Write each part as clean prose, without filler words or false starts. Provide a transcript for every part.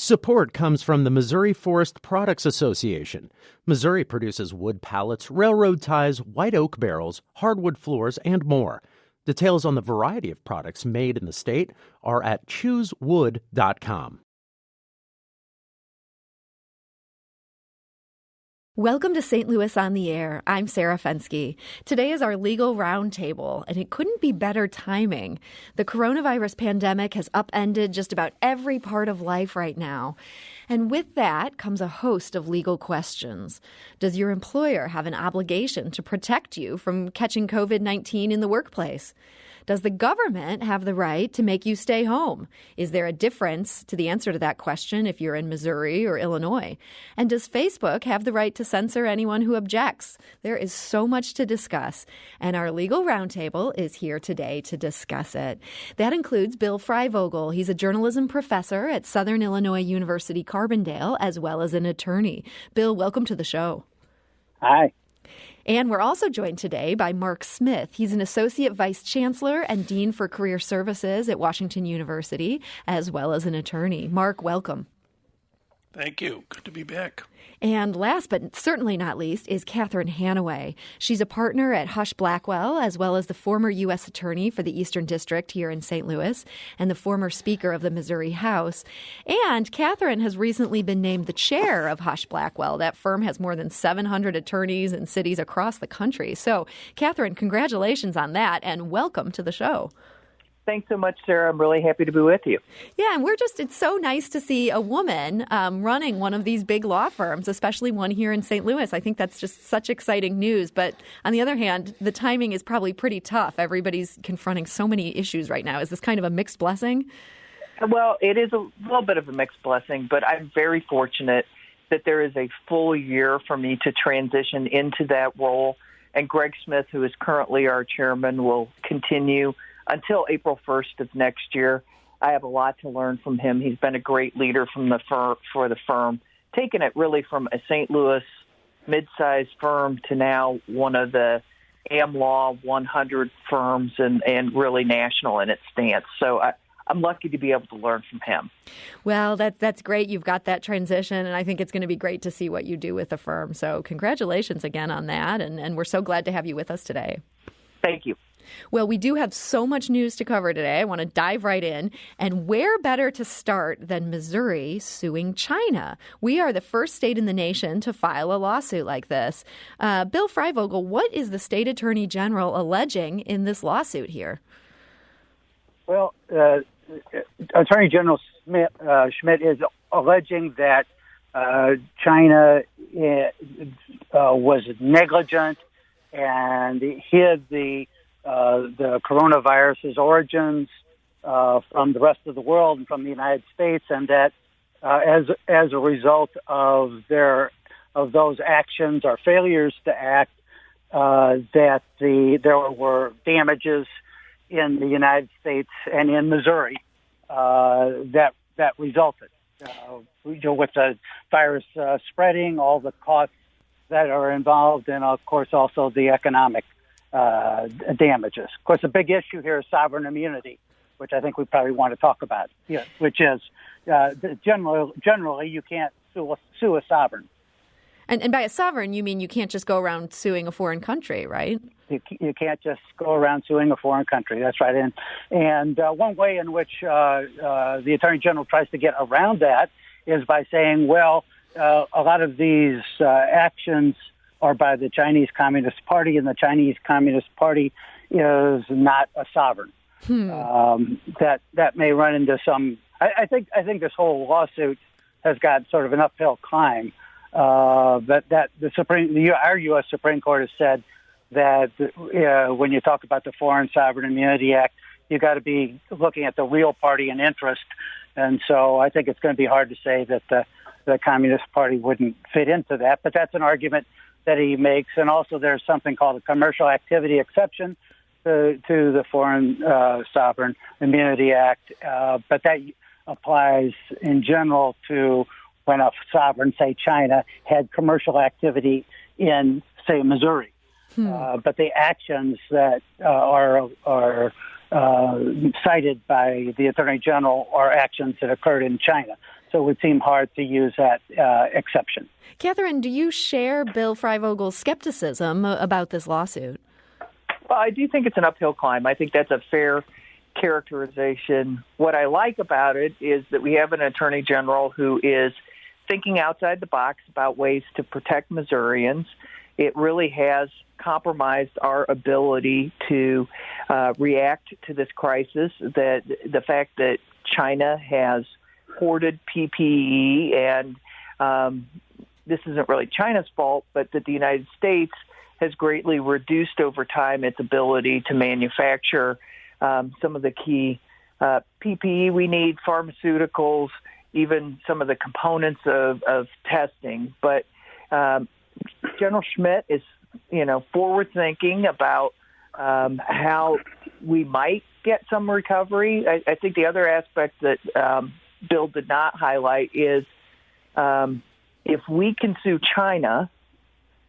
Support comes from the Missouri Forest Products Association. Missouri produces wood pallets, railroad ties, white oak barrels, hardwood floors, and more. Details on the variety of products made in the state are at choosewood.com. Welcome to St. Louis on the Air. I'm Sarah Fenske. Today is our legal roundtable, and it couldn't be better timing. The coronavirus pandemic has upended just about every part of life right now. And with that comes a host of legal questions. Does your employer have an obligation to protect you from catching COVID-19 in the workplace? Does the government have the right to make you stay home? Is there a difference to the answer to that question if you're in Missouri or Illinois? And does Facebook have the right to censor anyone who objects? There is so much to discuss, and our legal roundtable is here today to discuss it. That includes Bill Freivogel. He's a journalism professor at Southern Illinois University, Carbondale, as well as an attorney. Bill, welcome to the show. Hi. And we're also joined today by Mark Smith. He's an Associate Vice Chancellor and Dean for Career Services at Washington University, as well as an attorney. Mark, welcome. Thank you. Good to be back. And last but certainly not least is Catherine Hanaway. She's a partner at Husch Blackwell, as well as the former U.S. Attorney for the Eastern District here in St. Louis and the former Speaker of the Missouri House. And Catherine has recently been named the chair of Husch Blackwell. That firm has more than 700 attorneys in cities across the country. So, Catherine, congratulations on that, and welcome to the show. Thanks so much, Sarah. I'm really happy to be with you. Yeah, and it's so nice to see a woman running one of these big law firms, especially one here in St. Louis. I think that's just such exciting news. But on the other hand, the timing is probably pretty tough. Everybody's confronting so many issues right now. Is this kind of a mixed blessing? Well, it is a little bit of a mixed blessing, but I'm very fortunate that there is a full year for me to transition into that role. And Greg Smith, who is currently our chairman, will continue until April 1st of next year. I have a lot to learn from him. He's been a great leader for the firm, taking it really from a St. Louis mid-sized firm to now one of the AmLaw 100 firms and really national in its stance. So I'm lucky to be able to learn from him. Well, that's great. You've got that transition, and I think it's going to be great to see what you do with the firm. So congratulations again on that, and we're so glad to have you with us today. Thank you. Well, we do have so much news to cover today. I want to dive right in. And where better to start than Missouri suing China? We are the first state in the nation to file a lawsuit like this. Bill Freivogel, what is the state attorney general alleging in this lawsuit here? Well, Attorney General Schmidt is alleging that China was negligent and hid the coronavirus's origins from the rest of the world and from the United States, and that as a result of those actions or failures to act, that there were damages in the United States and in Missouri that resulted. With the virus spreading, all the costs that are involved, and of course also the economic damages. Of course, a big issue here is sovereign immunity, which I think we probably want to talk about. Yeah, which is generally you can't sue a sovereign. And by a sovereign, you mean you can't just go around suing a foreign country, right? You can't just go around suing a foreign country. That's right. And one way in which the Attorney General tries to get around that is by saying, well, a lot of these actions are by the Chinese Communist Party, and the Chinese Communist Party is not a sovereign. That may run into some. I think this whole lawsuit has got sort of an uphill climb. But that our U.S. Supreme Court has said that when you talk about the Foreign Sovereign Immunity Act, you got to be looking at the real party and interest. And so I think it's going to be hard to say that the Communist Party wouldn't fit into that. But that's an argument that he makes. And also there's something called a commercial activity exception to the Foreign Sovereign Immunity Act. But that applies in general to when a sovereign, say China, had commercial activity in, say, Missouri. But the actions that are cited by the Attorney General are actions that occurred in China. So it would seem hard to use that exception. Catherine, do you share Bill Freivogel's skepticism about this lawsuit? Well, I do think it's an uphill climb. I think that's a fair characterization. What I like about it is that we have an attorney general who is thinking outside the box about ways to protect Missourians. It really has compromised our ability to react to this crisis. That the fact that China has hoarded PPE, and this isn't really China's fault, but that the United States has greatly reduced over time its ability to manufacture some of the key PPE we need, pharmaceuticals, even some of the components of testing. But General Schmidt is, forward thinking about how we might get some recovery. I think the other aspect that Bill did not highlight is if we can sue China,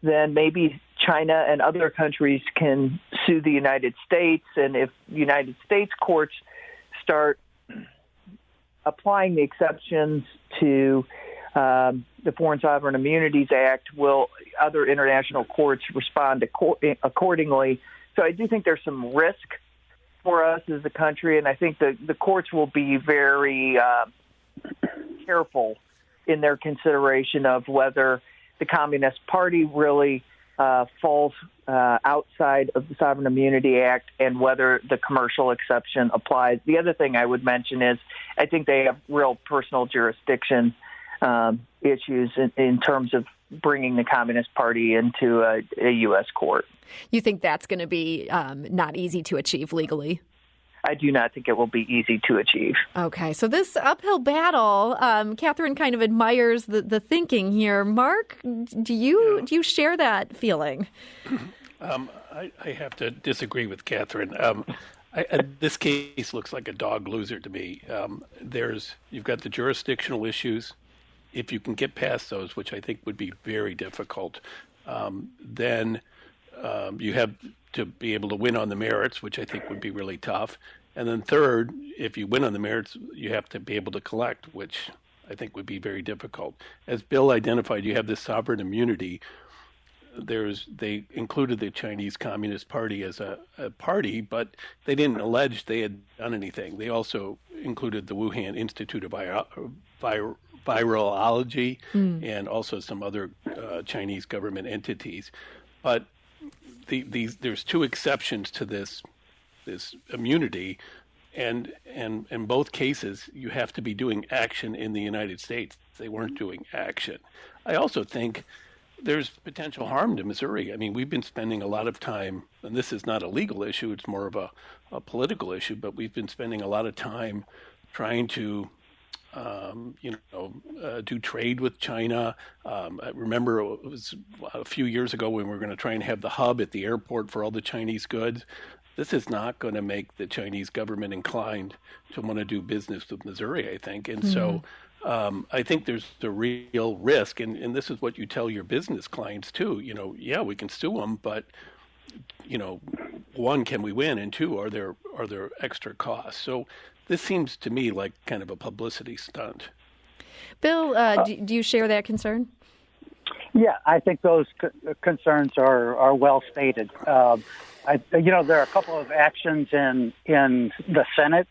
then maybe China and other countries can sue the United States. And if United States courts start applying the exceptions to the Foreign Sovereign Immunities Act, will other international courts respond accordingly? So I do think there's some risk for us as a country, and I think the courts will be very careful in their consideration of whether the Communist Party really falls outside of the Sovereign Immunity Act and whether the commercial exception applies. The other thing I would mention is I think they have real personal jurisdiction issues in terms of bringing the Communist Party into a U.S. court. You think that's going to be not easy to achieve legally? I do not think it will be easy to achieve. Okay, so this uphill battle, Catherine kind of admires the thinking here. Mark, do you share that feeling? I have to disagree with Catherine. This case looks like a dog loser to me. You've got the jurisdictional issues. If you can get past those, which I think would be very difficult, then you have to be able to win on the merits, which I think would be really tough. And then third, if you win on the merits, you have to be able to collect, which I think would be very difficult. As Bill identified, you have this sovereign immunity. They included the Chinese Communist Party as a party, but they didn't allege they had done anything. They also included the Wuhan Institute of Virology and also some other Chinese government entities. But there's two exceptions to this immunity, and in both cases you have to be doing action in the United States. They weren't doing action. I also think there's potential harm to Missouri. I mean, we've been spending a lot of time, and this is not a legal issue, it's more of a political issue, but we've been spending a lot of time trying to do trade with China. I remember it was a few years ago when we were going to try and have the hub at the airport for all the Chinese goods. This is not going to make the Chinese government inclined to want to do business with Missouri, I think. And so I think there's the real risk. And this is what you tell your business clients too. We can sue them, but, one, can we win? And two, are there extra costs? So this seems to me like kind of a publicity stunt. Bill, do you share that concern? Yeah, I think those concerns are well stated. There are a couple of actions in the Senate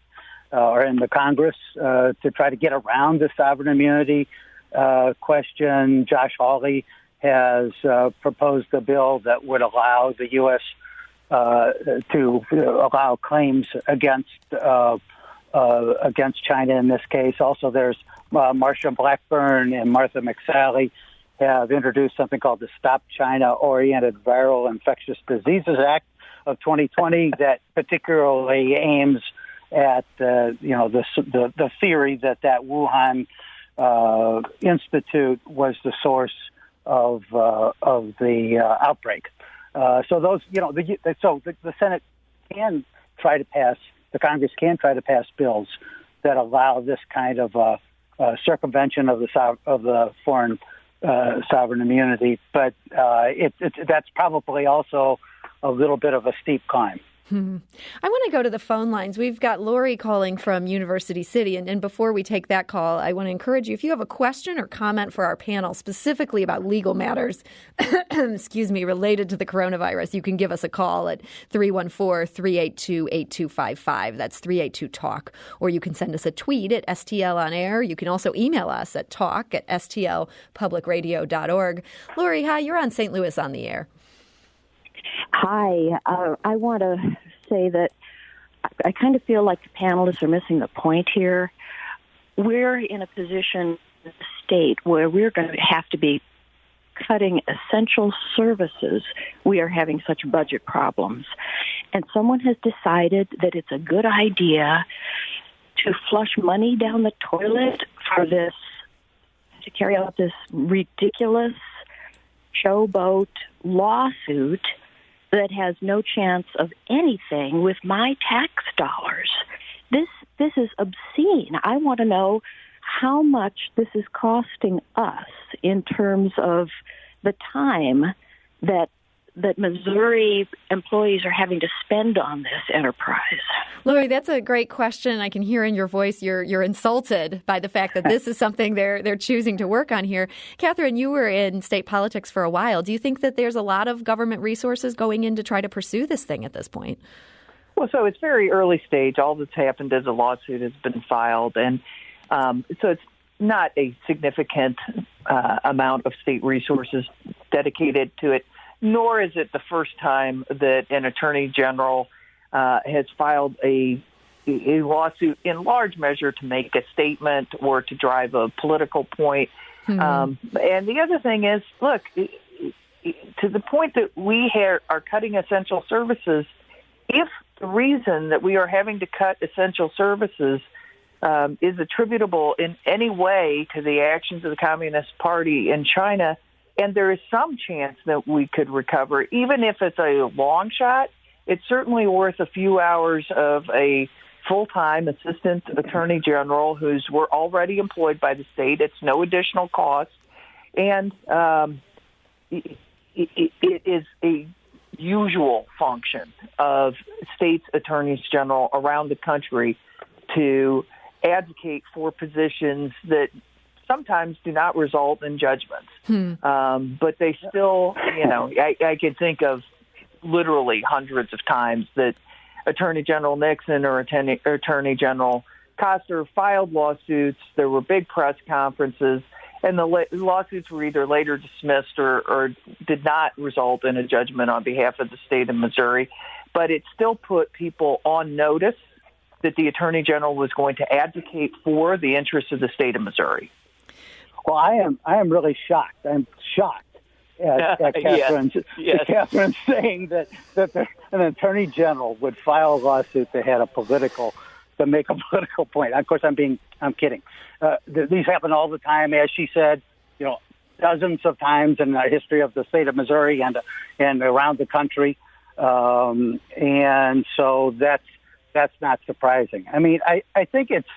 or in the Congress to try to get around the sovereign immunity question. Josh Hawley has proposed a bill that would allow the U.S. To allow claims against China in this case. Also, there's Marsha Blackburn and Martha McSally have introduced something called the Stop China-Oriented Viral Infectious Diseases Act of 2020 that particularly aims at the theory that Wuhan Institute was the source of the outbreak. So those, the Senate can try to pass, the Congress can try to pass bills that allow this kind of circumvention of the foreign sovereign immunity, but that's probably also a little bit of a steep climb. I want to go to the phone lines. We've got Lori calling from University City. And before we take that call, I want to encourage you, if you have a question or comment for our panel specifically about legal matters, related to the coronavirus, you can give us a call at 314-382-8255. That's 382-TALK. Or you can send us a tweet at STL on air. You can also email us at talk@stlpublicradio.org. Lori, hi, you're on St. Louis on the Air. Hi. I want to say that I kind of feel like the panelists are missing the point here. We're in a position in the state where we're going to have to be cutting essential services. We are having such budget problems. And someone has decided that it's a good idea to flush money down the toilet for this, to carry out this ridiculous showboat lawsuit that has no chance of anything with my tax dollars. This is obscene. I want to know how much this is costing us in terms of the time that Missouri employees are having to spend on this enterprise. Lori, that's a great question. I can hear in your voice you're insulted by the fact that this is something they're choosing to work on here. Catherine, you were in state politics for a while. Do you think that there's a lot of government resources going in to try to pursue this thing at this point? Well, so it's very early stage. All that's happened is a lawsuit has been filed, and so it's not a significant amount of state resources dedicated to it, nor is it the first time that an attorney general has filed a lawsuit in large measure to make a statement or to drive a political point. And the other thing is, look, to the point that we are cutting essential services, if the reason that we are having to cut essential services is attributable in any way to the actions of the Communist Party in China, and there is some chance that we could recover, even if it's a long shot, it's certainly worth a few hours of a full-time assistant attorney general we're already employed by the state. It's no additional cost. And it is a usual function of states' attorneys general around the country to advocate for positions that sometimes do not result in judgments. But they still, I can think of literally hundreds of times that Attorney General Nixon or Attorney General Koster filed lawsuits. There were big press conferences, and the lawsuits were either later dismissed or did not result in a judgment on behalf of the state of Missouri. But it still put people on notice that the Attorney General was going to advocate for the interests of the state of Missouri. Well, I am really shocked. I'm shocked at Catherine's Catherine saying that an attorney general would file a lawsuit that had to make a political point. Of course, I'm kidding. These happen all the time, as she said, dozens of times in the history of the state of Missouri and around the country. And so that's not surprising. I mean, I think it's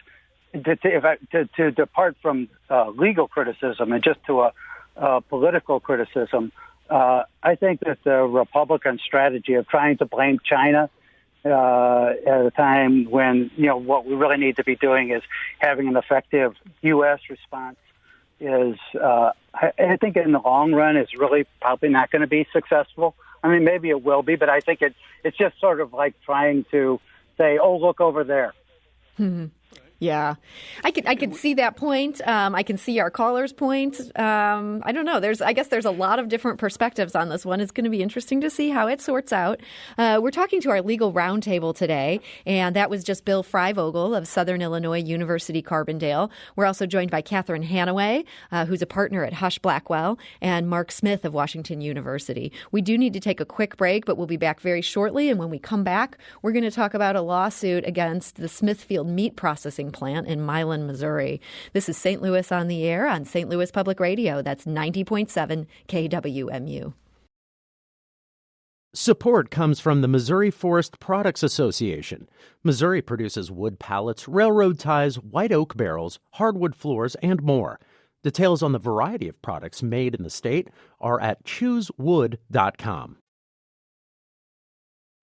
to depart from legal criticism and just to a political criticism. I think that the Republican strategy of trying to blame China at a time when what we really need to be doing is having an effective U.S. response is, I think, in the long run, is really probably not going to be successful. I mean, maybe it will be, but I think it's just sort of like trying to say, "Oh, look over there." Yeah, I can see that point. I can see our caller's point. I don't know. I guess there's a lot of different perspectives on this one. It's going to be interesting to see how it sorts out. We're talking to our legal roundtable today, and that was just Bill Freivogel of Southern Illinois University Carbondale. We're also joined by Catherine Hanaway, who's a partner at Hush Blackwell, and Mark Smith of Washington University. We do need to take a quick break, but we'll be back very shortly. And when we come back, we're going to talk about a lawsuit against the Smithfield meat processing plant in Milan, Missouri. This is St. Louis on the Air on St. Louis Public Radio. That's 90.7 KWMU. Support comes from the Missouri Forest Products Association. Missouri produces wood pallets, railroad ties, white oak barrels, hardwood floors, and more. Details on the variety of products made in the state are at choosewood.com.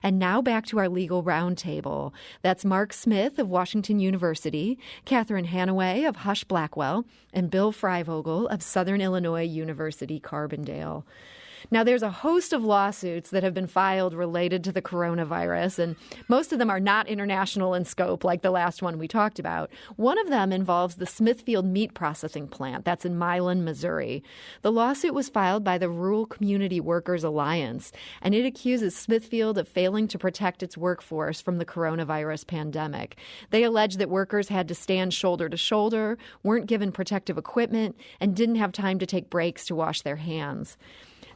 And now back to our legal roundtable. That's Mark Smith of Washington University, Catherine Hanaway of Husch Blackwell, and Bill Freivogel of Southern Illinois University, Carbondale. Now, there's a host of lawsuits that have been filed related to the coronavirus, and most of them are not international in scope, like the last one we talked about. One of them involves the Smithfield meat processing plant. That's in Milan, Missouri. The lawsuit was filed by the Rural Community Workers Alliance, and it accuses Smithfield of failing to protect its workforce from the coronavirus pandemic. They allege that workers had to stand shoulder to shoulder, weren't given protective equipment, and didn't have time to take breaks to wash their hands.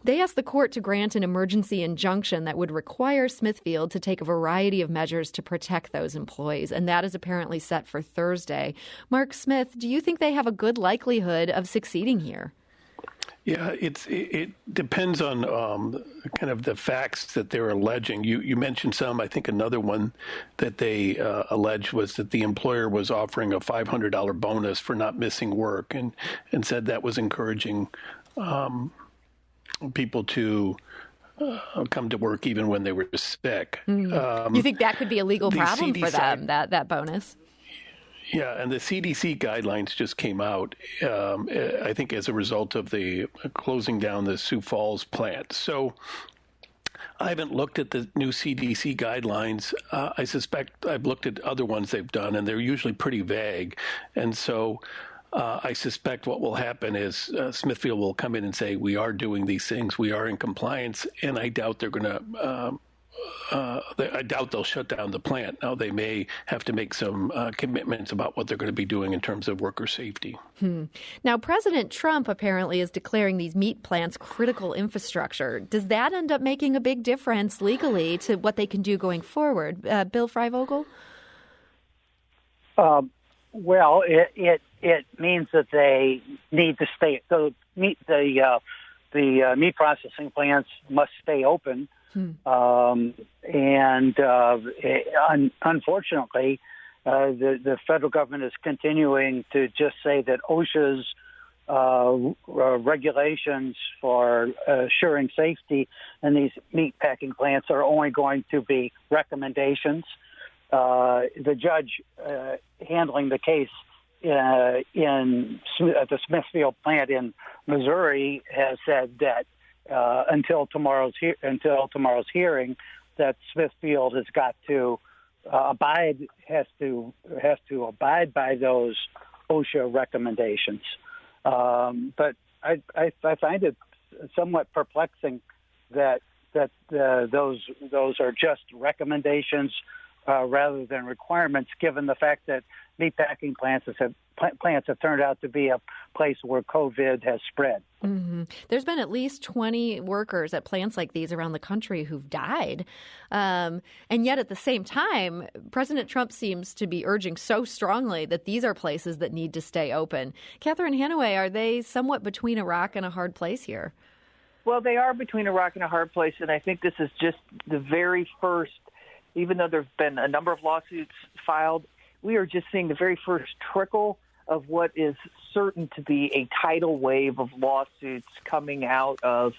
They asked the court to grant an emergency injunction that would require Smithfield to take a variety of measures to protect those employees, and that is apparently set for Thursday. Mark Smith, do you think they have a good likelihood of succeeding here? Yeah, it depends on kind of the facts that they're alleging. You mentioned some. I think another one that they alleged was that the employer was offering a $500 bonus for not missing work, and said that was encouraging people to come to work even when they were sick. You think that could be a legal problem for them, that bonus? Yeah, and the CDC guidelines just came out, I think, as a result of the closing down the Sioux Falls plant. So I haven't looked at the new CDC guidelines. I suspect I've looked at other ones they've done, and they're usually pretty vague. And so I suspect what will happen is Smithfield will come in and say, we are doing these things, we are in compliance, and I doubt they're going to I doubt they'll shut down the plant. Now, they may have to make some commitments about what they're going to be doing in terms of worker safety. Now, President Trump apparently is declaring these meat plants critical infrastructure. Does that end up making a big difference legally to what they can do going forward? Bill Freivogel? Well, it means that they need to stay. The meat processing plants must stay open. Unfortunately, the federal government is continuing to just say that OSHA's regulations for assuring safety in these meat packing plants are only going to be recommendations. The judge handling the case at the Smithfield plant in Missouri has said that until tomorrow's hearing, that Smithfield has got to abide by those OSHA recommendations. But I find it somewhat perplexing that those are just recommendations rather than requirements, given the fact that meatpacking plants have turned out to be a place where COVID has spread. Mm-hmm. There's been at least 20 workers at plants like these around the country who've died. And yet at the same time, President Trump seems to be urging so strongly that these are places that need to stay open. Catherine Hanaway, are they somewhat between a rock and a hard place here? Well, they are between a rock and a hard place, and I think this is just the very first, even though there have been a number of lawsuits filed, we are just seeing the very first trickle of what is certain to be a tidal wave of lawsuits coming out of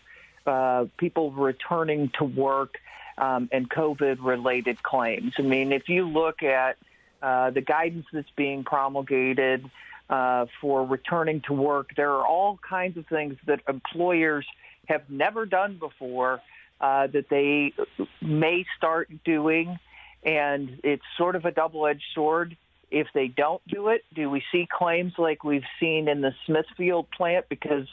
people returning to work and COVID-related claims. I mean, if you look at the guidance that's being promulgated for returning to work, there are all kinds of things that employers have never done before that they may start doing, and it's sort of a double-edged sword. If they don't do it, do we see claims like we've seen in the Smithfield plant because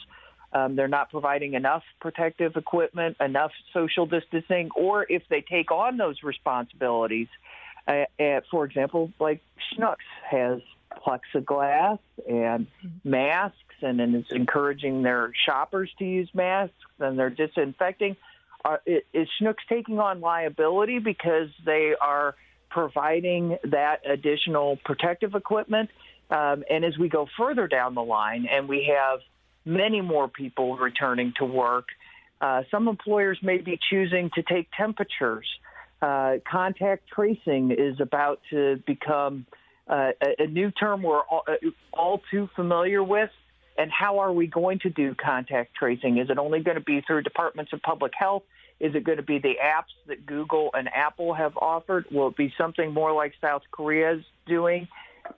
they're not providing enough protective equipment, enough social distancing, or if they take on those responsibilities, for example, like Schnucks has plexiglass and masks, and is encouraging their shoppers to use masks, and they're disinfecting. Is Schnucks taking on liability because they are providing that additional protective equipment? And as we go further down the line and we have many more people returning to work, some employers may be choosing to take temperatures. Contact tracing is about to become a new term we're all too familiar with. And how are we going to do contact tracing? Is it only going to be through departments of public health? Is it going to be the apps that Google and Apple have offered? Will it be something more like South Korea is doing?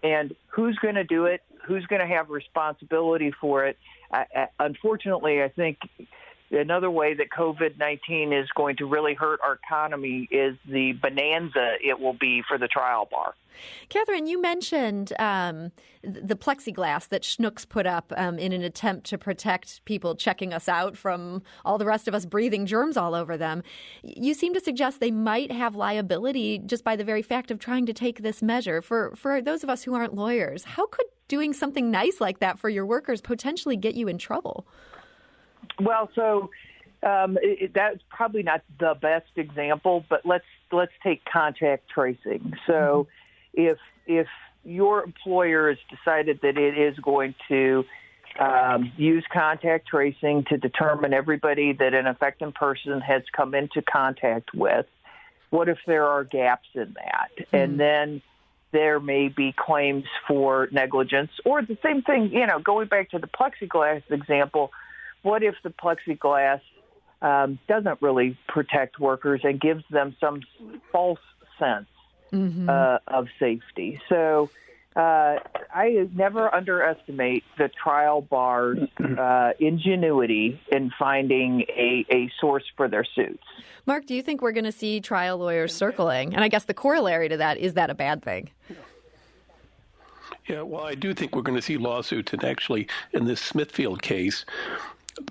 And who's going to do it? Who's going to have responsibility for it? Unfortunately, I think another way that COVID-19 is going to really hurt our economy is the bonanza it will be for the trial bar. Catherine, you mentioned the plexiglass that Schnucks put up in an attempt to protect people checking us out from all the rest of us breathing germs all over them. You seem to suggest they might have liability just by the very fact of trying to take this measure. For those of us who aren't lawyers, how could doing something nice like that for your workers potentially get you in trouble? Well, so that's probably not the best example, but let's take contact tracing. So if your employer has decided that it is going to use contact tracing to determine everybody that an affected person has come into contact with, what if there are gaps in that? And then there may be claims for negligence, or the same thing, going back to the plexiglass example. What if the plexiglass doesn't really protect workers and gives them some false sense of safety? So I never underestimate the trial bar's ingenuity in finding a source for their suits. Mark, do you think we're going to see trial lawyers circling? And I guess the corollary to that, is that a bad thing? Yeah, well, I do think we're going to see lawsuits. And actually, in this Smithfield case,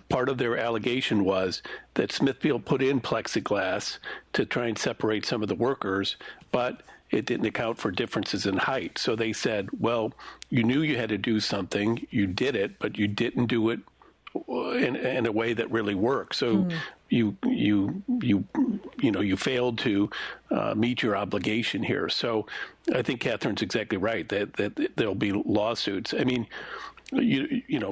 part of their allegation was that Smithfield put in plexiglass to try and separate some of the workers, but it didn't account for differences in height. So they said, well, you knew you had to do something, you did it, but you didn't do it in a way that really worked. So you failed to meet your obligation here. So I think Catherine's exactly right that there'll be lawsuits. I mean,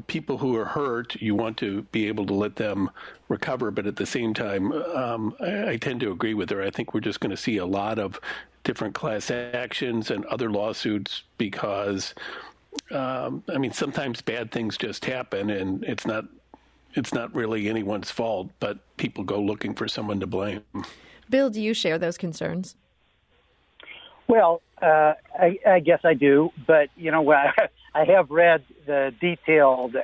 people who are hurt, you want to be able to let them recover, but at the same time, I tend to agree with her. I think we're just going to see a lot of different class actions and other lawsuits because, sometimes bad things just happen, and it's not really anyone's fault, but people go looking for someone to blame. Bill, do you share those concerns? Well, I guess I do, but I have read the detailed,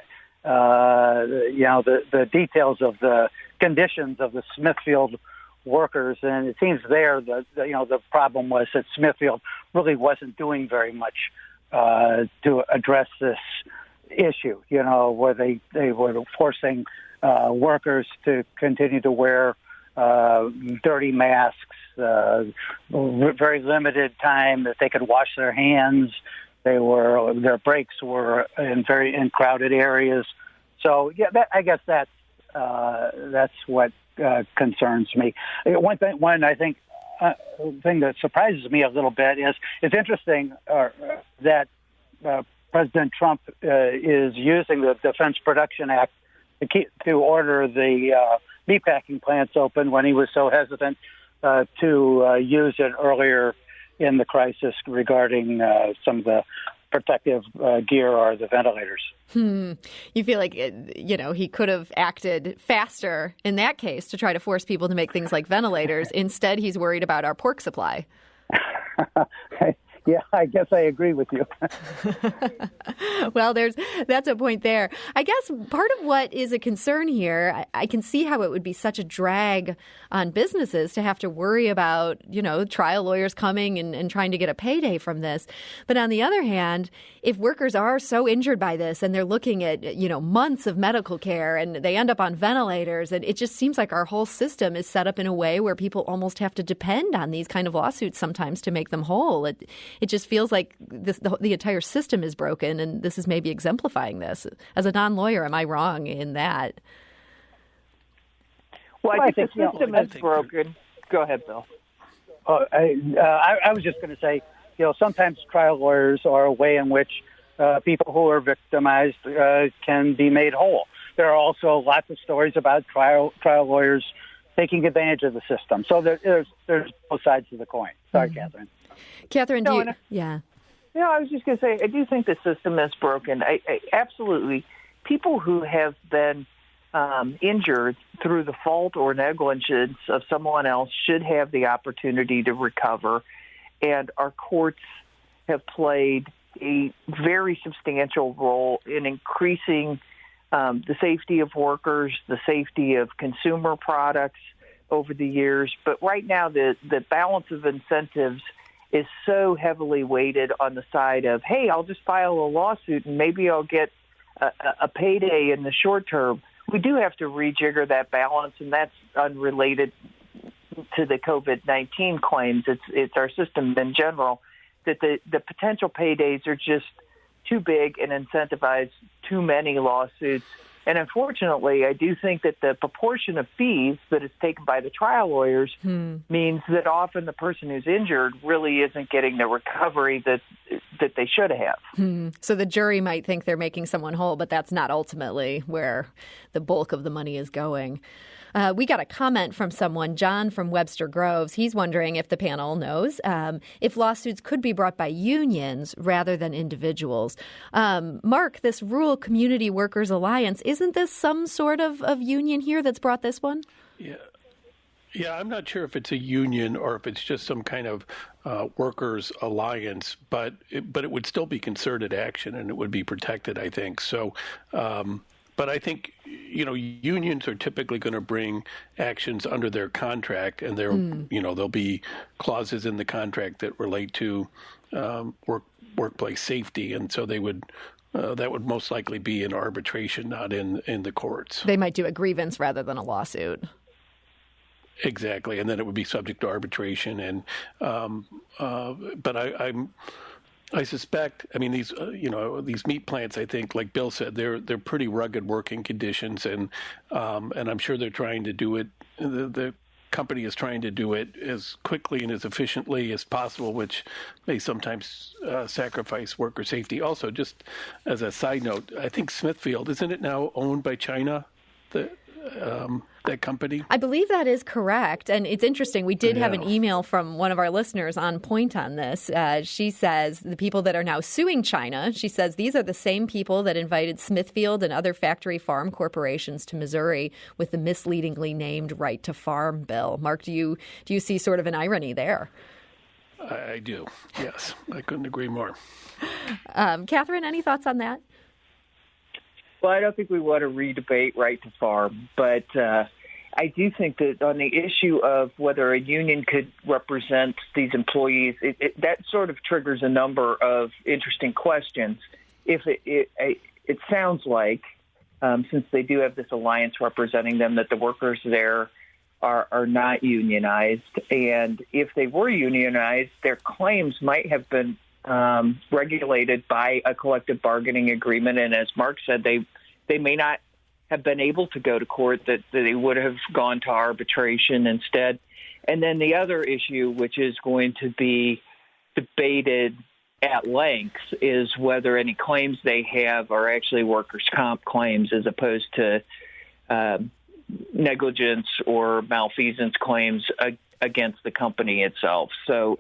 the details of the conditions of the Smithfield workers, and it seems there the problem was that Smithfield really wasn't doing very much to address this issue. Where they were forcing workers to continue to wear dirty masks, very limited time that they could wash their hands. Their breaks were in crowded areas. So I guess that's what concerns me. One thing that surprises me a little bit is it's interesting that President Trump is using the Defense Production Act to order the meatpacking plants open when he was so hesitant to use it earlier in the crisis regarding some of the protective gear or the ventilators. You feel like, he could have acted faster in that case to try to force people to make things like ventilators. Instead, he's worried about our pork supply. Yeah, I guess I agree with you. Well, that's a point there. I guess part of what is a concern here, I can see how it would be such a drag on businesses to have to worry about, trial lawyers coming and trying to get a payday from this. But on the other hand, if workers are so injured by this and they're looking at, months of medical care and they end up on ventilators, and it just seems like our whole system is set up in a way where people almost have to depend on these kind of lawsuits sometimes to make them whole. It just feels like the entire system is broken, and this is maybe exemplifying this. As a non-lawyer, am I wrong in that? Well, I think the system is broken. Go ahead, Bill. I was just going to say, sometimes trial lawyers are a way in which people who are victimized can be made whole. There are also lots of stories about trial lawyers taking advantage of the system. So there's both sides of the coin. Sorry, Catherine. Catherine, yeah. I was just going to say, I do think the system is broken. I absolutely. People who have been injured through the fault or negligence of someone else should have the opportunity to recover. And our courts have played a very substantial role in increasing the safety of workers, the safety of consumer products over the years. But right now, the balance of incentives is so heavily weighted on the side of, hey, I'll just file a lawsuit and maybe I'll get a payday in the short term. We do have to rejigger that balance, and that's unrelated to the COVID-19 claims. It's our system in general that the potential paydays are just too big and incentivize too many lawsuits. And unfortunately, I do think that the proportion of fees that is taken by the trial lawyers means that often the person who's injured really isn't getting the recovery that they should have. So the jury might think they're making someone whole, but that's not ultimately where the bulk of the money is going. We got a comment from someone, John from Webster Groves. He's wondering if the panel knows if lawsuits could be brought by unions rather than individuals. Mark, this Rural Community Workers Alliance, isn't this some sort of union here that's brought this one? Yeah, I'm not sure if it's a union or if it's just some kind of workers alliance, but it would still be concerted action and it would be protected, I think. So, but I think, unions are typically going to bring actions under their contract, and there'll be clauses in the contract that relate to workplace safety, and so they would. That would most likely be in arbitration, not in the courts. They might do a grievance rather than a lawsuit. Exactly, and then it would be subject to arbitration. And but I suspect. I mean, these meat plants. I think, like Bill said, they're pretty rugged working conditions, and I'm sure they're trying to do it. The company is trying to do it as quickly and as efficiently as possible, which may sometimes sacrifice worker safety. Also, just as a side note, I think Smithfield, isn't it now owned by China? That company? I believe that is correct. And it's interesting. We did have an email from one of our listeners on point on this. She says the people that are now suing China, she says these are the same people that invited Smithfield and other factory farm corporations to Missouri with the misleadingly named Right to Farm bill. Mark, do you see sort of an irony there? I do. Yes. I couldn't agree more. Catherine, any thoughts on that? Well, I don't think we want to re-debate right to farm, but I do think that on the issue of whether a union could represent these employees, that sort of triggers a number of interesting questions. If it sounds like, since they do have this alliance representing them, that the workers there are not unionized, and if they were unionized, their claims might have been regulated by a collective bargaining agreement. And as Mark said, they may not have been able to go to court, that they would have gone to arbitration instead. And then the other issue, which is going to be debated at length, is whether any claims they have are actually workers' comp claims as opposed to negligence or malfeasance claims against the company itself. So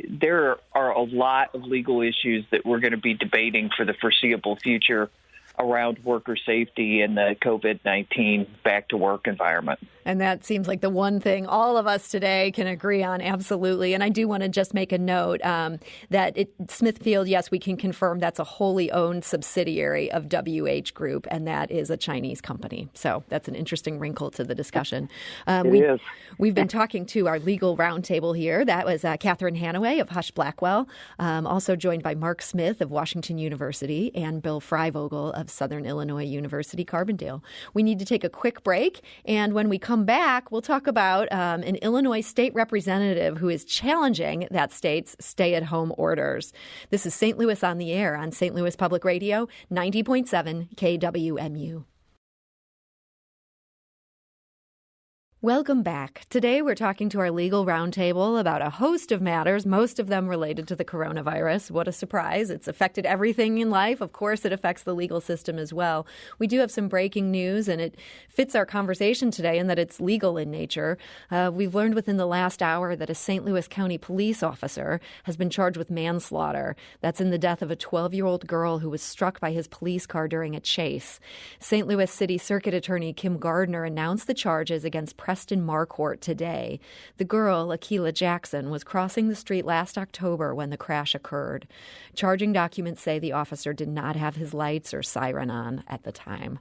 there are a lot of legal issues that we're going to be debating for the foreseeable future around worker safety in the COVID-19 back-to-work environment. And that seems like the one thing all of us today can agree on, absolutely. And I do want to just make a note that Smithfield, yes, we can confirm that's a wholly owned subsidiary of WH Group, and that is a Chinese company. So that's an interesting wrinkle to the discussion. We've been talking to our legal roundtable here. That was Catherine Hanaway of Husch Blackwell, also joined by Mark Smith of Washington University and Bill Freivogel of Southern Illinois University, Carbondale. We need to take a quick break, and when we come back, we'll talk about an Illinois state representative who is challenging that state's stay-at-home orders. This is St. Louis on the Air on St. Louis Public Radio, 90.7 KWMU. Welcome back. Today we're talking to our legal roundtable about a host of matters, most of them related to the coronavirus. What a surprise. It's affected everything in life. Of course, it affects the legal system as well. We do have some breaking news, and it fits our conversation today in that it's legal in nature. We've learned within the last hour that a St. Louis County police officer has been charged with manslaughter. That's in the death of a 12-year-old girl who was struck by his police car during a chase. St. Louis City Circuit Attorney Kim Gardner announced the charges against Preston Marquardt today. The girl, Akilah Jackson, was crossing the street last October when the crash occurred. Charging documents say the officer did not have his lights or siren on at the time.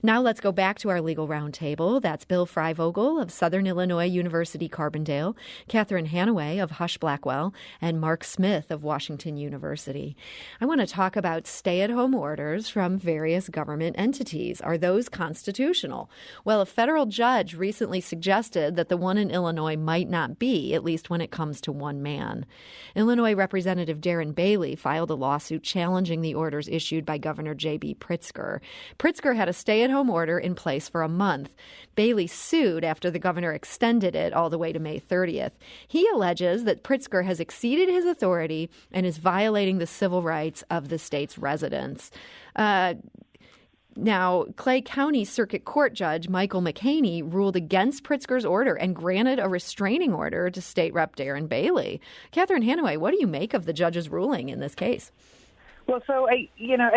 Now let's go back to our legal roundtable. That's Bill Freivogel of Southern Illinois University Carbondale, Catherine Hanaway of Husch Blackwell, and Mark Smith of Washington University. I want to talk about stay-at-home orders from various government entities. Are those constitutional? Well, a federal judge recently suggested that the one in Illinois might not be, at least when it comes to one man. Illinois Representative Darren Bailey filed a lawsuit challenging the orders issued by Governor J.B. Pritzker. Pritzker had a stay-at-home order in place for a month. Bailey sued after the governor extended it all the way to May 30th. He alleges that Pritzker has exceeded his authority and is violating the civil rights of the state's residents. Now, Clay County Circuit Court Judge Michael McHaney ruled against Pritzker's order and granted a restraining order to State Rep Darren Bailey. Catherine Hanaway, what do you make of the judge's ruling in this case? Well, so I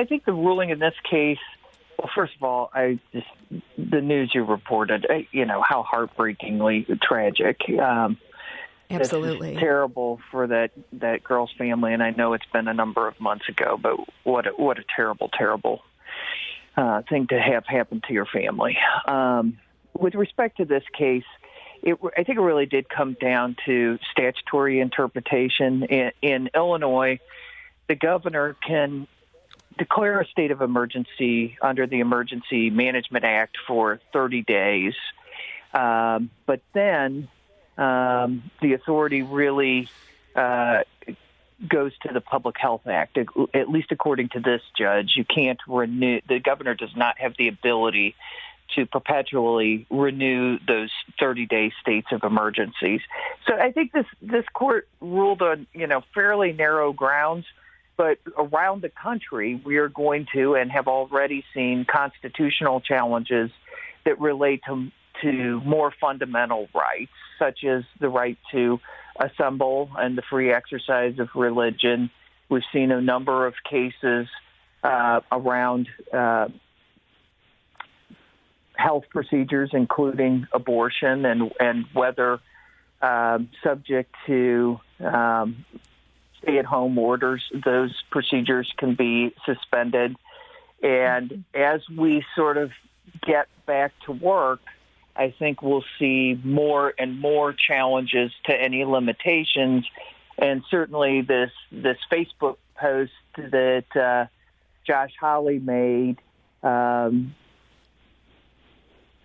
think the ruling in this case, well, first of all, the news you reported, how heartbreakingly tragic. Absolutely. It's terrible for that girl's family, and I know it's been a number of months ago, but what a terrible, terrible thing to have happen to your family. With respect to this case, I think it really did come down to statutory interpretation. In Illinois, the governor can declare a state of emergency under the Emergency Management Act for 30 days. But then the authority really goes to the Public Health Act. At least according to this judge, you can't renew. The governor does not have the ability to perpetually renew those 30-day states of emergencies. So I think this court ruled on fairly narrow grounds. But around the country, we are going to and have already seen constitutional challenges that relate to more fundamental rights, such as the right to assemble and the free exercise of religion. We've seen a number of cases around health procedures, including abortion, and whether subject to stay-at-home orders, those procedures can be suspended. And as we sort of get back to work, I think we'll see more and more challenges to any limitations. And certainly this Facebook post that Josh Hawley made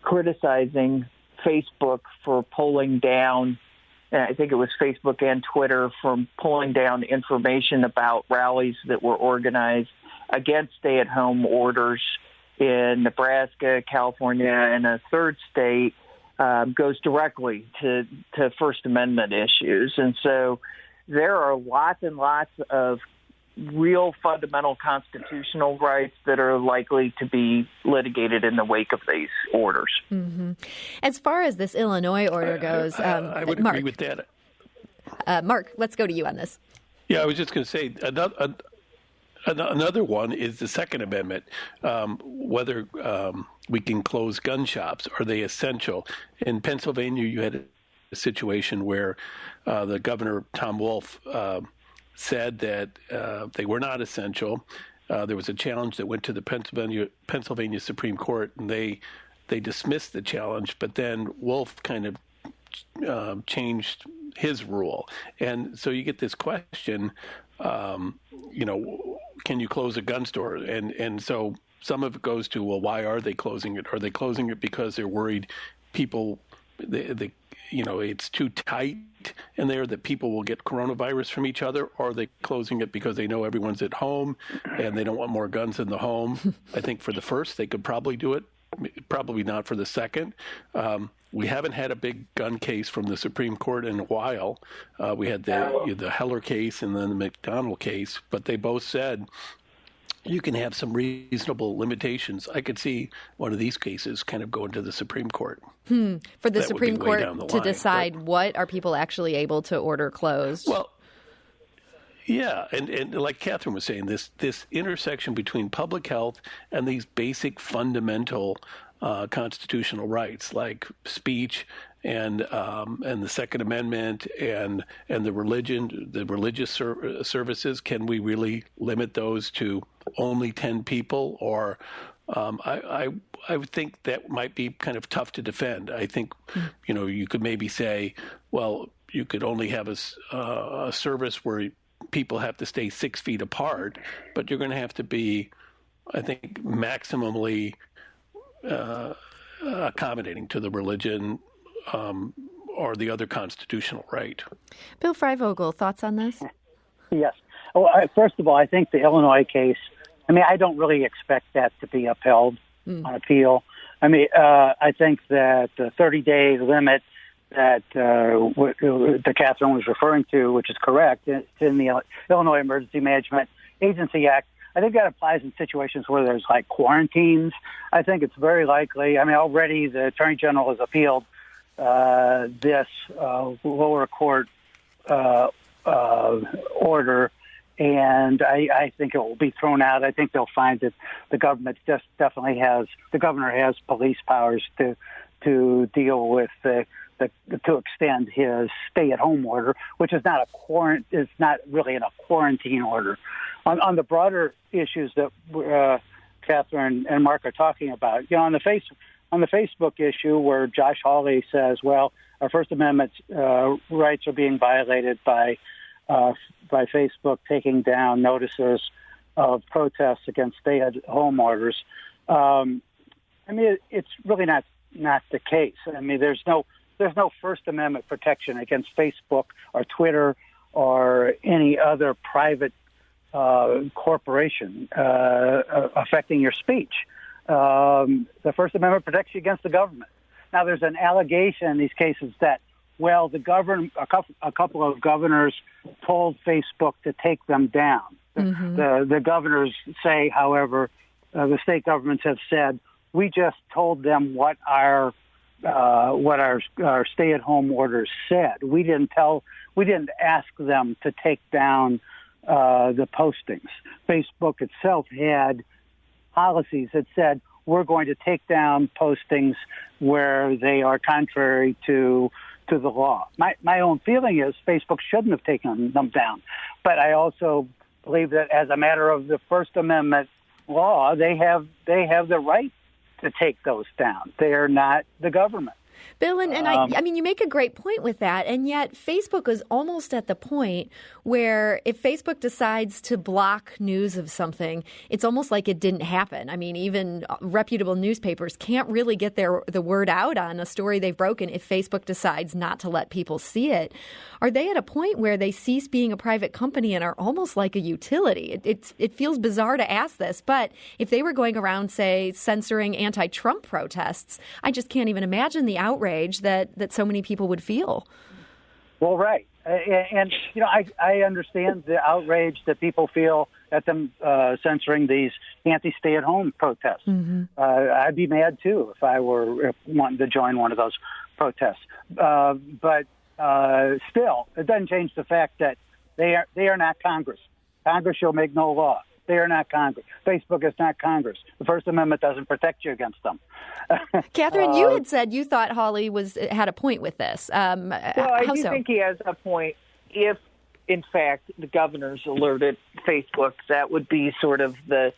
criticizing Facebook for pulling down, and I think it was Facebook and Twitter, from pulling down information about rallies that were organized against stay-at-home orders in Nebraska, California, and a third state, goes directly to First Amendment issues. And so there are lots and lots of real fundamental constitutional rights that are likely to be litigated in the wake of these orders. Mm-hmm. As far as this Illinois order goes, I would Mark, agree with that. Mark, let's go to you on this. Yeah, I was just going to say another one is the Second Amendment, whether we can close gun shops. Are they essential? In Pennsylvania, you had a situation where the governor, Tom Wolf, said that they were not essential. There was a challenge that went to the Pennsylvania Supreme Court, and they dismissed the challenge. But then Wolf kind of changed his rule, and so you get this question: can you close a gun store? And so some of it goes to, well, why are they closing it? Are they closing it because they're worried people, it's too tight in there that people will get coronavirus from each other? Or are they closing it because they know everyone's at home and they don't want more guns in the home? I think for the first, they could probably do it. probably not for the second. We haven't had a big gun case from the Supreme Court in a while. We had the Heller case and then the McDonald case, but they both said you can have some reasonable limitations. I could see one of these cases kind of going to the Supreme Court. For the Supreme Court to decide what are people actually able to order closed. Well, yeah, and like Catherine was saying, this intersection between public health and these basic fundamental constitutional rights like speech and the Second Amendment and the religious services. Can we really limit those to only 10 people? Or I would think that might be kind of tough to defend. I think you could maybe say, well, you could only have a service where people have to stay 6 feet apart, but you're going to have to be, I think, maximally accommodating to the religion or the other constitutional right. Bill Freivogel, thoughts on this? Yes. Well, first of all, I think the Illinois case, I don't really expect that to be upheld on appeal. I think that the 30-day limit that Catherine was referring to, which is correct, it's in the Illinois Emergency Management Agency Act. I think that applies in situations where there's like quarantines. I think it's very likely. Already the Attorney General has appealed this lower court order, and I think it will be thrown out. I think they'll find that the government the governor has police powers to deal with to extend his stay-at-home order, which is not really a quarantine order. On the broader issues that Catherine and Mark are talking about, on the Facebook issue where Josh Hawley says, well, our First Amendment rights are being violated by Facebook taking down notices of protests against stay-at-home orders. It's really not the case. There's no First Amendment protection against Facebook or Twitter or any other private corporation affecting your speech. The First Amendment protects you against the government. Now, there's an allegation in these cases that, well, a couple of governors told Facebook to take them down. The governors say, however, the state governments have said, we just told them what our stay-at-home orders said. We didn't ask them to take down the postings. Facebook itself had policies that said we're going to take down postings where they are contrary to the law. My own feeling is Facebook shouldn't have taken them down, but I also believe that as a matter of the First Amendment law, they have the right to take those down. They are not the government. Bill, and you make a great point with that, and yet Facebook is almost at the point where if Facebook decides to block news of something, it's almost like it didn't happen. Even reputable newspapers can't really get the word out on a story they've broken if Facebook decides not to let people see it. Are they at a point where they cease being a private company and are almost like a utility? It feels bizarre to ask this, but if they were going around, say, censoring anti-Trump protests, I just can't even imagine the outrage that so many people would feel. Well, right. And I understand the outrage that people feel at them censoring these anti-stay-at-home protests. I'd be mad, too, if I were wanting to join one of those protests. But still, it doesn't change the fact that they are not Congress. Congress shall make no law. They are not Congress. Facebook is not Congress. The First Amendment doesn't protect you against them. Catherine, you had said you thought Hawley had a point with this. Well, I do think he has a point. If, in fact, the governors alerted Facebook, that would be sort of the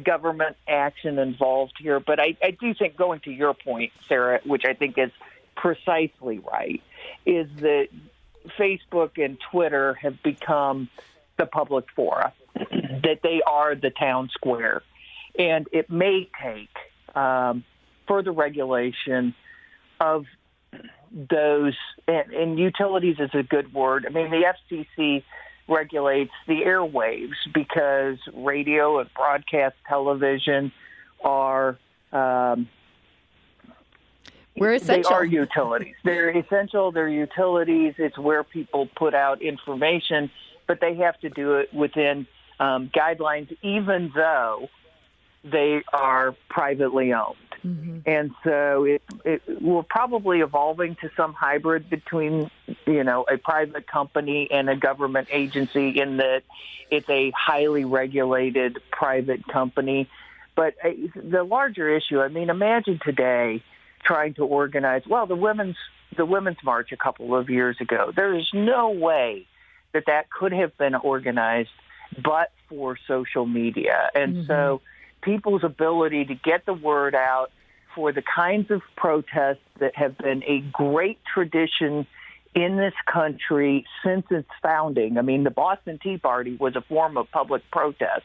government action involved here. But I do think, going to your point, Sarah, which I think is precisely right, is that Facebook and Twitter have become the public fora, that they are the town square. And it may take further regulation of those, and utilities is a good word. The FCC regulates the airwaves because radio and broadcast television are We're essential. They are utilities. They're essential. They're utilities. It's where people put out information, but they have to do it within guidelines, even though they are privately owned. Mm-hmm. And so we're probably evolving to some hybrid between, a private company and a government agency, in that it's a highly regulated private company. But the larger issue, imagine today trying to organize, the Women's March a couple of years ago. There is no way that could have been organized but for social media. And so people's ability to get the word out for the kinds of protests that have been a great tradition in this country since its founding. The Boston Tea Party was a form of public protest.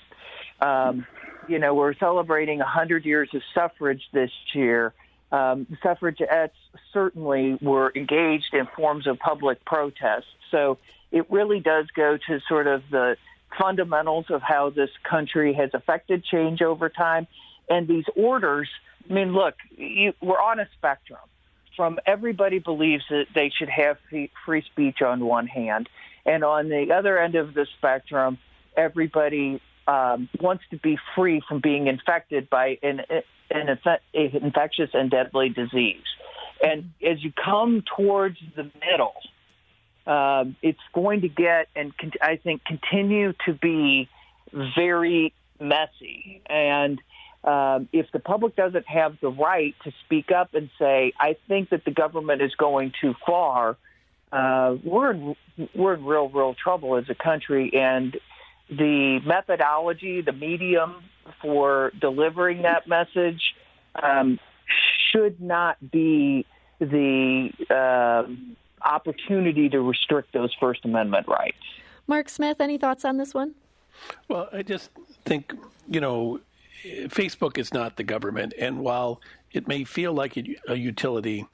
We're celebrating 100 years of suffrage this year. Suffragettes certainly were engaged in forms of public protest. So it really does go to sort of the fundamentals of how this country has affected change over time. And these orders, look, we're on a spectrum. From everybody believes that they should have free speech on one hand, and on the other end of the spectrum, everybody wants to be free from being infected by an infectious and deadly disease. And as you come towards the middle, it's going to get, and I think continue to be, very messy. And if the public doesn't have the right to speak up and say, I think that the government is going too far, we're in real trouble as a country. And the methodology, the medium for delivering that message should not be the opportunity to restrict those First Amendment rights. Mark Smith, any thoughts on this one? Well, I just think, Facebook is not the government. And while it may feel like a utility,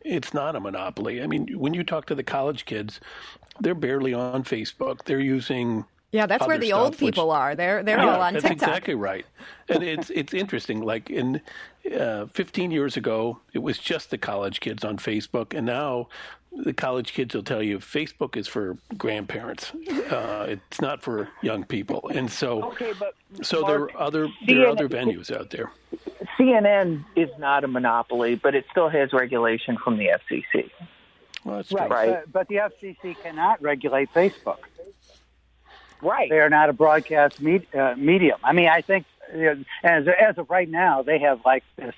it's not a monopoly. When you talk to the college kids, they're barely on Facebook. They're using... Yeah, that's where the old people are. They're all on TikTok. That's exactly right. And it's interesting. Like 15 years ago, it was just the college kids on Facebook, and now the college kids will tell you Facebook is for grandparents. It's not for young people. And so, Mark, there are other venues out there. CNN is not a monopoly, but it still has regulation from the FCC. Well, that's right. But the FCC cannot regulate Facebook. Right. They are not a broadcast medium. I think as of right now, they have like this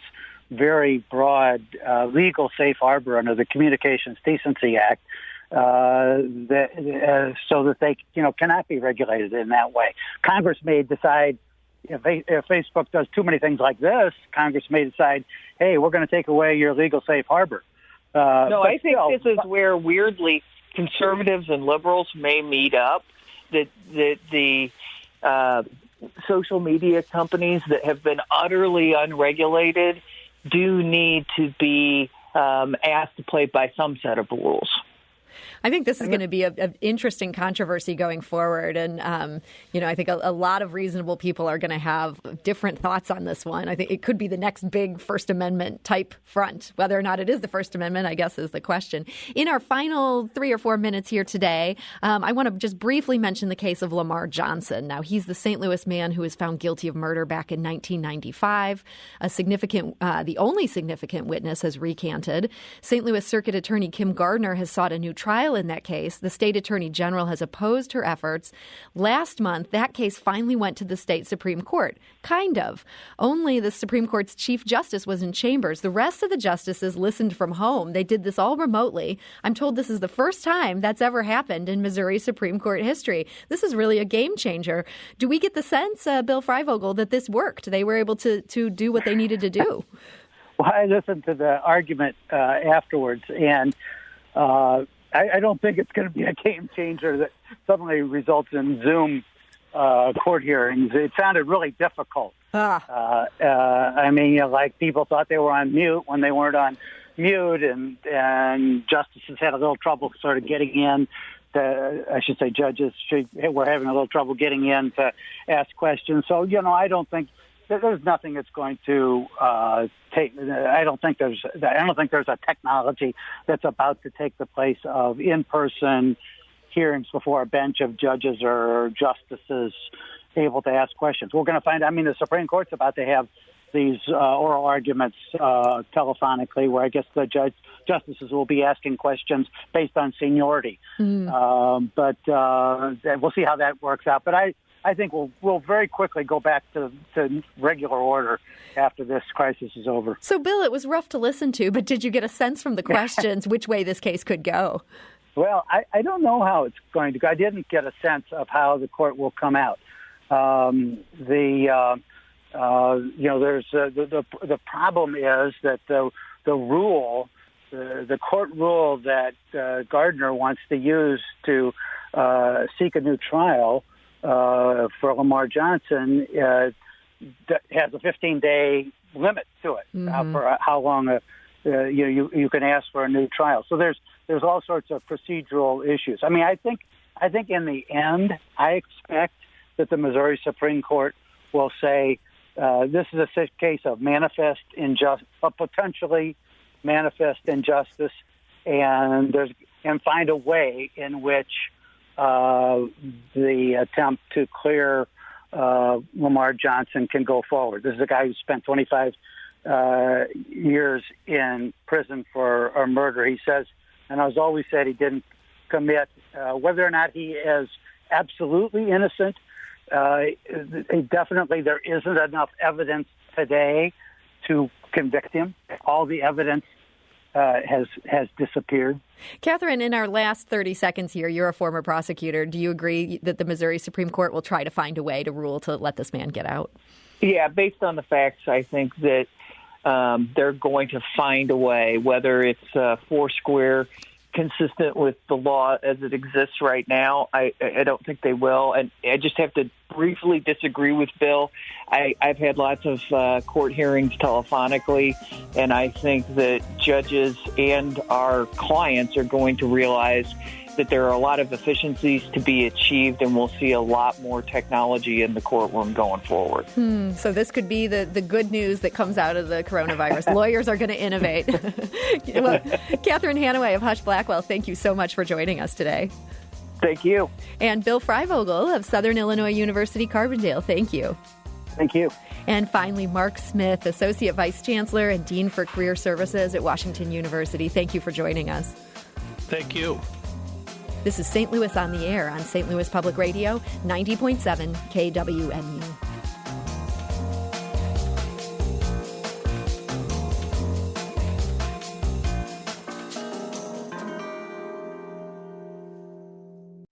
very broad legal safe harbor under the Communications Decency Act so that they cannot be regulated in that way. Congress may decide if Facebook does too many things like this, Congress may decide, hey, we're going to take away your legal safe harbor. I think this is where weirdly conservatives and liberals may meet up. That the social media companies that have been utterly unregulated do need to be asked to play by some set of rules. I think this is going to be an interesting controversy going forward. And, I think a lot of reasonable people are going to have different thoughts on this one. I think it could be the next big First Amendment type front. Whether or not it is the First Amendment, I guess, is the question. In our final 3 or 4 minutes here today, I want to just briefly mention the case of Lamar Johnson. Now, he's the St. Louis man who was found guilty of murder back in 1995. The only significant witness has recanted. St. Louis Circuit Attorney Kim Gardner has sought a new trial in that case. The state attorney general has opposed her efforts. Last month, that case finally went to the state Supreme Court. Kind of. Only the Supreme Court's Chief Justice was in chambers. The rest of the justices listened from home. They did this all remotely. I'm told this is the first time that's ever happened in Missouri Supreme Court history. This is really a game changer. Do we get the sense, Bill Freivogel, that this worked? They were able to do what they needed to do? Well, I listened to the argument afterwards, and I don't think it's going to be a game changer that suddenly results in Zoom court hearings. It sounded really difficult. Like people thought they were on mute when they weren't on mute, and justices had a little trouble sort of getting in. Judges were having a little trouble getting in to ask questions. So, I don't think there's nothing that's going to take. I don't think there's a technology that's about to take the place of in-person hearings before a bench of judges or justices able to ask questions. We're going to find. I mean, the Supreme Court's about to have these oral arguments telephonically, where I guess the justices will be asking questions based on seniority. But we'll see how that works out. But I think we'll very quickly go back to regular order after this crisis is over. So, Bill, it was rough to listen to, but did you get a sense from the questions which way this case could go? Well, I don't know how it's going to go. I didn't get a sense of how the court will come out. There's the problem is that the rule, the court rule that Gardner wants to use to seek a new trial for Lamar Johnson has a 15-day limit to it for how long you can ask for a new trial. So there's all sorts of procedural issues. I mean, I think in the end, I expect that the Missouri Supreme Court will say this is a case of manifest injustice, potentially manifest injustice, and find a way in which the attempt to clear Lamar Johnson can go forward. This is a guy who spent 25 years in prison for a murder. He says, and has always said he didn't commit. Whether or not he is absolutely innocent, definitely there isn't enough evidence today to convict him. All the evidence has disappeared. Catherine, in our last 30 seconds here, you're a former prosecutor. Do you agree that the Missouri Supreme Court will try to find a way to rule to let this man get out? Yeah, based on the facts, I think that they're going to find a way, whether it's foursquare, consistent with the law as it exists right now. I don't think they will. And I just have to briefly disagree with Bill. I've had lots of court hearings telephonically, and I think that judges and our clients are going to realize that there are a lot of efficiencies to be achieved, and we'll see a lot more technology in the courtroom going forward. So this could be the good news that comes out of the coronavirus. Lawyers are going to innovate. Well, Catherine Hanaway of Hush Blackwell, thank you so much for joining us today. Thank you. And Bill Freivogel of Southern Illinois University, Carbondale, thank you. Thank you. And finally, Mark Smith, Associate Vice Chancellor and Dean for Career Services at Washington University. Thank you for joining us. Thank you. This is St. Louis on the Air on St. Louis Public Radio, 90.7 KWMU.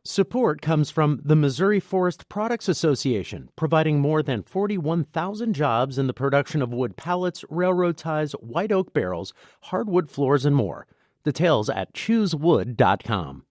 Support comes from the Missouri Forest Products Association, providing more than 41,000 jobs in the production of wood pallets, railroad ties, white oak barrels, hardwood floors, and more. Details at choosewood.com.